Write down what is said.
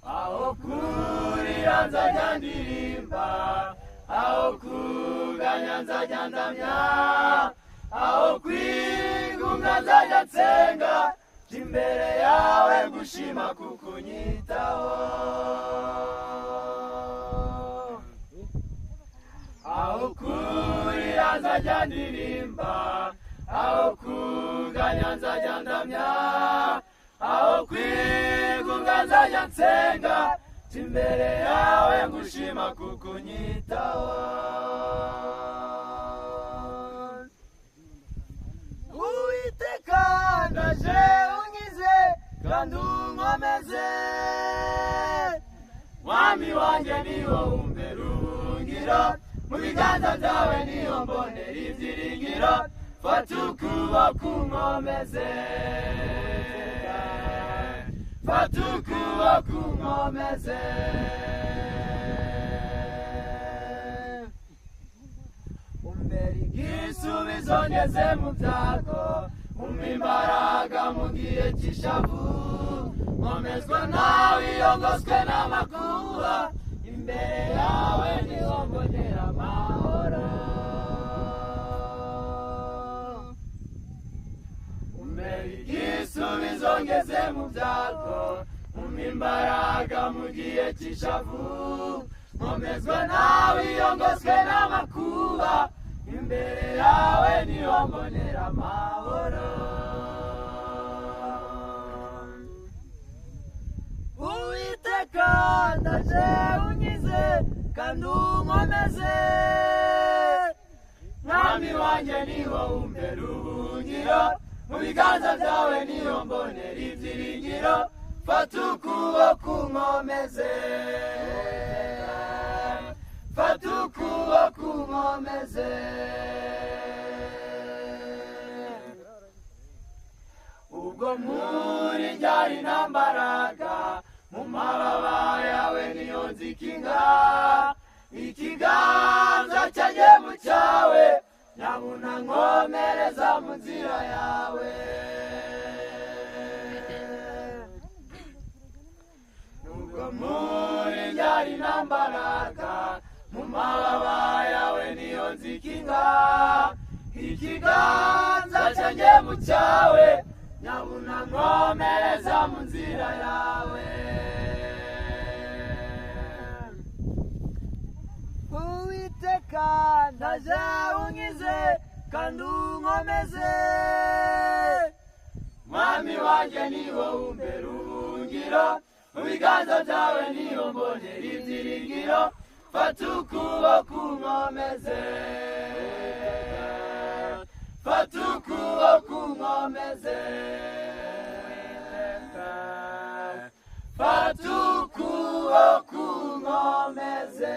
aho kurira nzajya ndirimba, aho kuganya nzajya ndamya, aho kwigunga nzajya nsenga, imbere yawe gushima kuko unyitaho. Aho kurira nzajya ndirimba, aho kuganya nzajya ndamya, aho kwigunga nzajya nsenga, imbere yawe gushima kuko unyitaho. Uwiteka ndaje unkize kandi unkomeze, mwami wanjye ni wowe umbera ubuhungiro, mu biganza byawe niho mbonera ibyiringiro, fata ukuboko unkomeze, fata ukuboko unkomeze. Umbera igisubizo ngeze mu byago, umpa imbaraga mu gihe cy'ishavu, nkomezwa nawe iyo ngoswe n'amakuba, imbere yawe niho mbonera amahoro. Umbera igisubizo ngeze mu byago, umpa imbaraga mu gihe cy'ishavu, nkomezwa nawe iyo ngoswe n'amakuba, imbere yawe niho mbonera amahoro. Uwiteka ndaje unkize kandi unkomeze, mwami wanjye ni wowe umbera ubuhungiro, mu biganza byawe niho mbonera ibyiringiro, fata ukuboko unkomeze, fata ukuboko unkomeze. Ubwo muri njyari ntambaraga, mu mababa yawe niyo nzikinga, ikiganza cyanjye mu cyawe, nyabuna nkomereza mu nzira yawe. Ubwo muri njyari ntambaraga, mu mababa yawe niyo nzikinga, ikiganza cyanjye mu cyawe, nyabuna nkomereza mu nzira yawe. Uwiteka ndaje unkize kandi unkomeze, mwami wanjye ni wowe umbera ubuhungiro, mu biganza byawe niho mbonera ibyiringiro, fata ukuboko unkomeze, fata ukuboko unkomeze, fata ukuboko unkomeze.